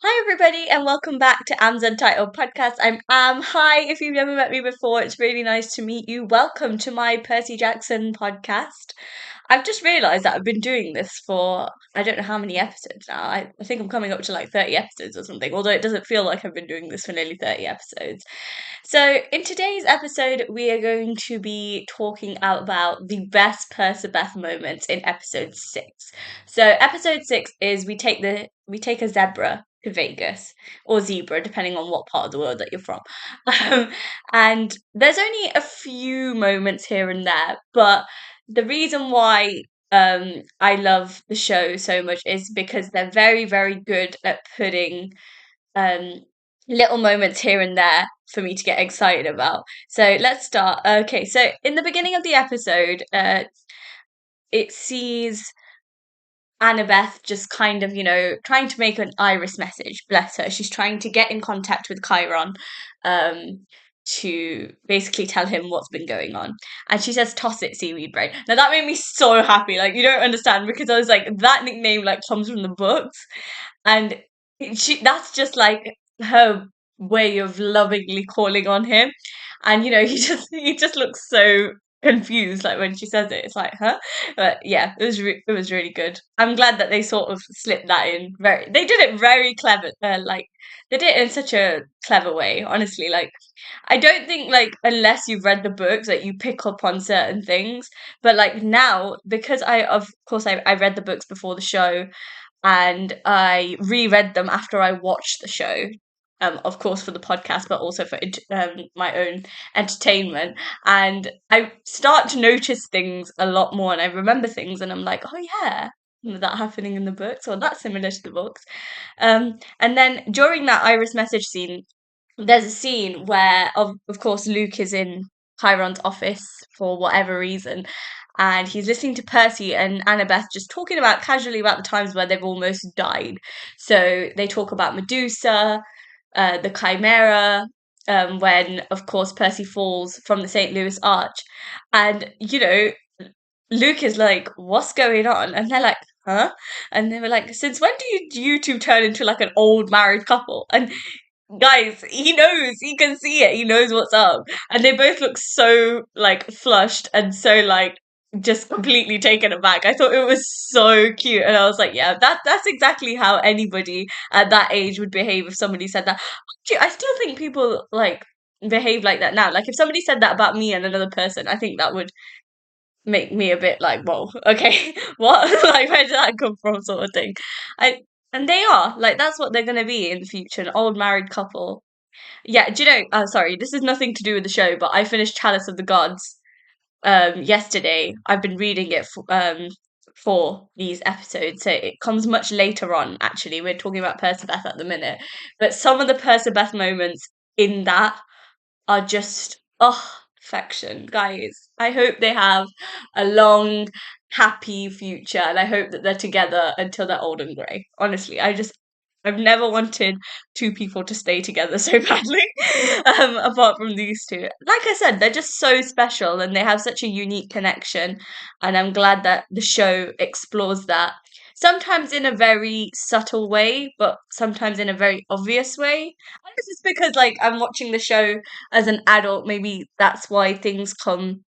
Hi, everybody, and welcome back to Am's Untitled Podcast. I'm Am. Hi, if you've never met me before, it's really nice to meet you. Welcome to my Percy Jackson podcast. I've just realised that I've been doing this for I don't know how many episodes now. I think I'm coming up to like 30 episodes or something, although it doesn't feel like I've been doing this for nearly 30 episodes. So, in today's episode, we are going to be talking about the best Percabeth moments in episode 6. So, episode 6 is we take a zebra to Vegas, or zebra, depending on what part of the world that you're from. Um, and there's only a few moments here and there, but the reason why I love the show so much is because they're very, very good at putting um, little moments here and there for me to get excited about. So let's start. Okay, so in the beginning of the episode, it sees Annabeth just kind of, trying to make an Iris message. Bless her. She's trying to get in contact with Chiron to basically tell him what's been going on. And she says, toss it, seaweed brain. Now that made me so happy. Like, you don't understand because I was like, that nickname like comes from the books. And that's just like her way of lovingly calling on him. And he just looks so confused like when she says it. It's like, huh? But yeah, it was really good. I'm glad that they sort of slipped that in. They did it very clever. Like they did it in such a clever way. Honestly, like I don't think like unless you've read the books that you pick up on certain things. But like now, because of course I read the books before the show, and I reread them after I watched the show. Of course, for the podcast, but also for my own entertainment. And I start to notice things a lot more, and I remember things, and I'm like, oh yeah, that happening in the books, or that's similar to the books. And then during that Iris message scene, there's a scene where, of course, Luke is in Chiron's office for whatever reason, and he's listening to Percy and Annabeth just talking about casually about the times where they've almost died. So they talk about Medusa, the Chimera, when of course Percy falls from the St. Louis Arch, and Luke is like, "What's going on?" And they're like, "Huh?" And they were like, "Since when do you two turn into like an old married couple?" And guys, he knows, he can see it, he knows what's up. And they both look so like flushed and so like just completely taken aback. I thought it was so cute. And I was like, yeah, that's exactly how anybody at that age would behave if somebody said that. Actually, I still think people like behave like that now. Like if somebody said that about me and another person, I think that would make me a bit like, whoa, okay, what? Like where did that come from, sort of thing. I and they are like that's what they're gonna be in the future, an old married couple. Yeah, do you know? Sorry, this is nothing to do with the show, but I finished Chalice of the Gods yesterday. I've been reading it for these episodes, so it comes much later on. Actually, we're talking about Percabeth at the minute, but some of the Percabeth moments in that are just perfection, guys. I hope they have a long, happy future, and I hope that they're together until they're old and grey. Honestly, I've never wanted two people to stay together so badly, apart from these two. Like I said, they're just so special and they have such a unique connection, and I'm glad that the show explores that. Sometimes in a very subtle way, but sometimes in a very obvious way. I guess it's because like I'm watching the show as an adult, maybe that's why things come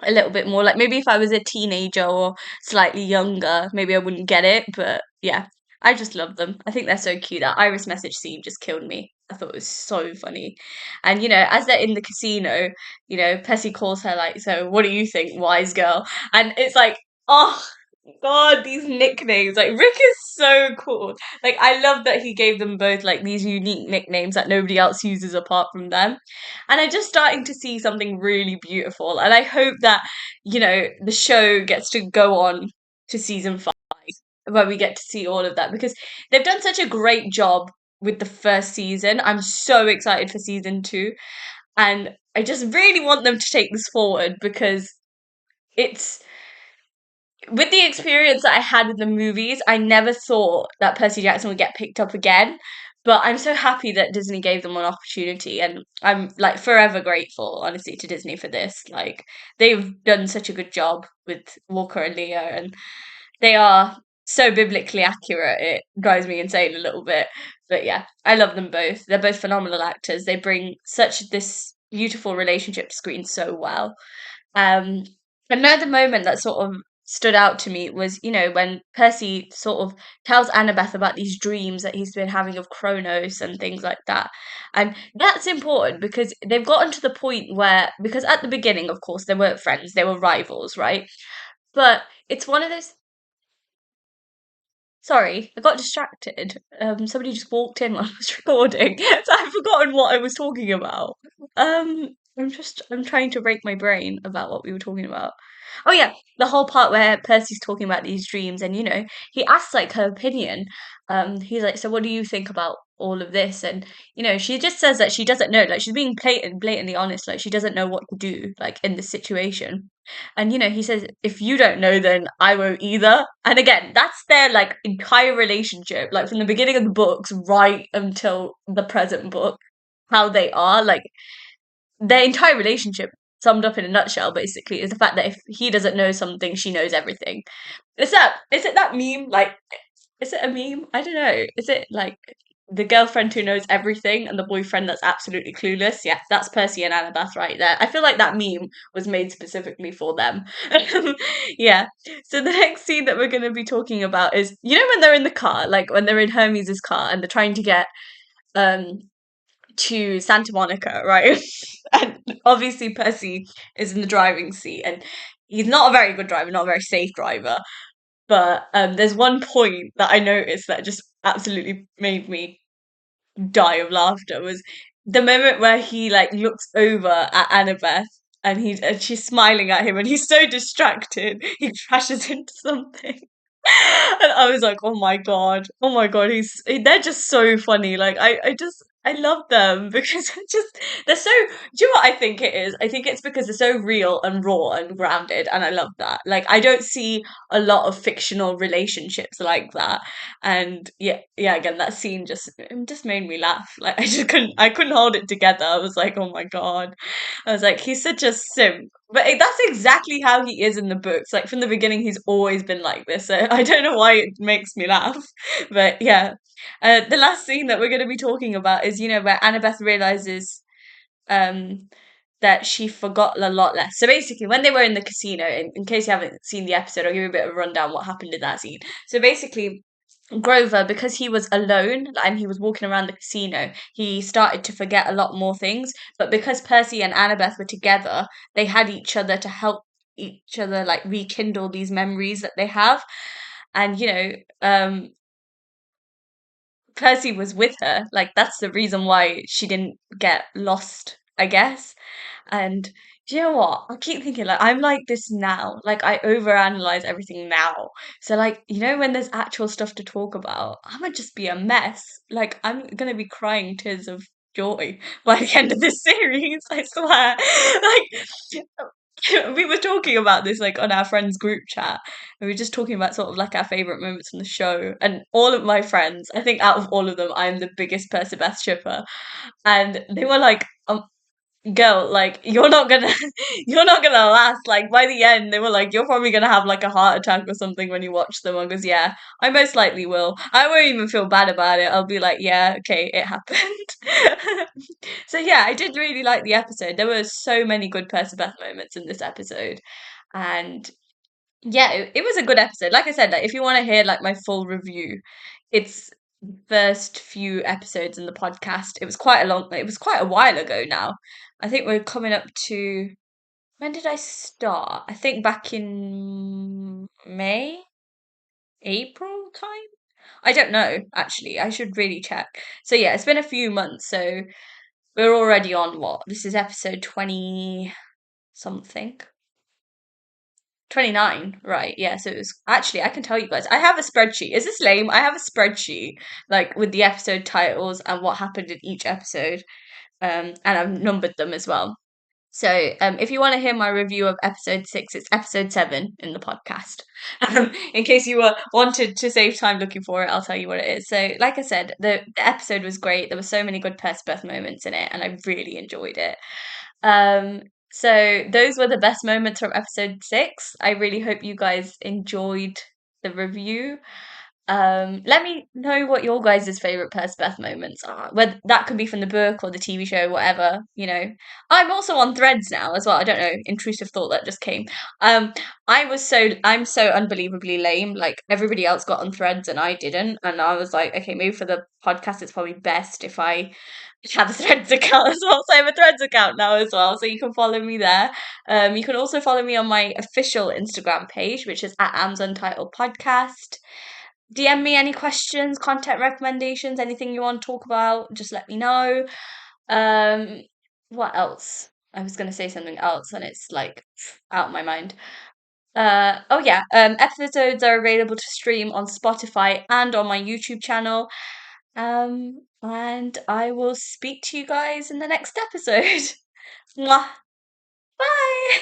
a little bit more like maybe if I was a teenager or slightly younger, maybe I wouldn't get it, but yeah, I just love them. I think they're so cute. That Iris message scene just killed me. I thought it was so funny. And as they're in the casino, Percy calls her like, so what do you think, wise girl? And it's like, oh God, these nicknames. Like Rick is so cool. Like I love that he gave them both like these unique nicknames that nobody else uses apart from them. And I'm just starting to see something really beautiful. And I hope that, the show gets to go on to season 5 where we get to see all of that because they've done such a great job with the first season. I'm so excited for season 2. And I just really want them to take this forward because it's with the experience that I had with the movies, I never thought that Percy Jackson would get picked up again. But I'm so happy that Disney gave them an opportunity, and I'm like forever grateful, honestly, to Disney for this. Like they've done such a good job with Walker and Leo, and they are so biblically accurate. It drives me insane a little bit, But yeah, I love them both. They're both phenomenal actors. They bring such this beautiful relationship to screen so well. Um, Another moment that sort of stood out to me was, when Percy sort of tells Annabeth about these dreams that he's been having of Kronos and things like that. And that's important because they've gotten to the point where, because at the beginning, of course, they weren't friends, they were rivals, right? But it's one of those. Sorry, I got distracted. Somebody just walked in while I was recording, so I've forgotten what I was talking about. I'm trying to rake my brain about what we were talking about. Oh yeah, the whole part where Percy's talking about these dreams, and he asks like her opinion. He's like, "So what do you think about all of this?" And she just says that she doesn't know. Like she's being blatantly honest. Like she doesn't know what to do. Like in this situation. And he says, if you don't know, then I won't either. And again, that's their like entire relationship, like from the beginning of the books right until the present book, how they are. Like their entire relationship summed up in a nutshell basically is the fact that if he doesn't know something, she knows everything. Is it that meme? Like is it a meme? I don't know. Is it like the girlfriend who knows everything and the boyfriend that's absolutely clueless? Yeah, that's Percy and Annabeth right there. I feel like that meme was made specifically for them. Yeah. So the next scene that we're going to be talking about is, when they're in the car, like when they're in Hermes' car and they're trying to get um to Santa Monica, right? And obviously Percy is in the driving seat and he's not a very good driver, not a very safe driver. But there's one point that I noticed that just absolutely made me die of laughter was the moment where he like looks over at Annabeth and she's smiling at him and he's so distracted he crashes into something. And I was like, oh my god, they're just so funny. Like I love them because they're so. Do you know what I think it is? I think it's because they're so real and raw and grounded, and I love that. Like I don't see a lot of fictional relationships like that, and yeah. Again, that scene just made me laugh. Like I couldn't hold it together. I was like, oh my god. I was like, he's such a simp. But that's exactly how he is in the books. Like from the beginning, he's always been like this. So I don't know why it makes me laugh. But yeah, the last scene that we're going to be talking about is, where Annabeth realizes um, that she forgot a lot less. So basically, when they were in the casino, in case you haven't seen the episode, I'll give you a bit of a rundown what happened in that scene. So basically, Grover, because he was alone and he was walking around the casino, he started to forget a lot more things. But because Percy and Annabeth were together, they had each other to help each other like rekindle these memories that they have. And Percy was with her. Like that's the reason why she didn't get lost, I guess. And do you know what? I keep thinking like I'm like this now. Like I overanalyze everything now. So like, when there's actual stuff to talk about, I'm gonna just be a mess. Like I'm gonna be crying tears of joy by the end of this series, I swear. Like we were talking about this like on our friends group chat. We were just talking about sort of like our favorite moments from the show, and all of my friends, I think out of all of them, I'm the biggest Percabeth shipper, and they were like, girl, like you're not gonna you're not gonna last. Like by the end they were like, you're probably gonna have like a heart attack or something when you watch them. I goes, yeah, I most likely will. I won't even feel bad about it. I'll be like, yeah, okay, it happened. So yeah, I did really like the episode. There were so many good Percabeth moments in this episode, and yeah, it was a good episode. Like I said, like if you want to hear like my full review, it's first few episodes in the podcast. It was quite a while ago now. I think we're coming up to, when did I start? I think back in May, April time? I don't know, actually. I should really check. So yeah, it's been a few months, so we're already on what? This is episode 20 something. 29, right? Yeah, so it was actually, I can tell you guys, I have a spreadsheet. Is this lame? I have a spreadsheet like with the episode titles and what happened in each episode. And I've numbered them as well. So, if you want to hear my review of episode 6, it's episode 7 in the podcast. In case you were wanted to save time looking for it, I'll tell you what it is. So, like I said, the episode was great. There were so many good Percabeth moments in it, and I really enjoyed it. Um, so those were the best moments from episode 6. I really hope you guys enjoyed the review. Let me know what your guys' favorite Percabeth moments are. Whether that could be from the book or the TV show, whatever, you know. I'm also on Threads now as well. I don't know, intrusive thought that just came. Um, I'm so unbelievably lame. Like everybody else got on Threads and I didn't, and I was like, okay, maybe for the podcast, it's probably best if I have a Threads account as well. So I have a Threads account now as well, so you can follow me there. You can also follow me on my official Instagram page, which is at Aamsuntitledpodcast. DM me any questions, content recommendations, anything you want to talk about, just let me know. Um, what else? I was gonna say something else and it's like out of my mind. Oh yeah, episodes are available to stream on Spotify and on my YouTube channel. And I will speak to you guys in the next episode. Mwah. Bye.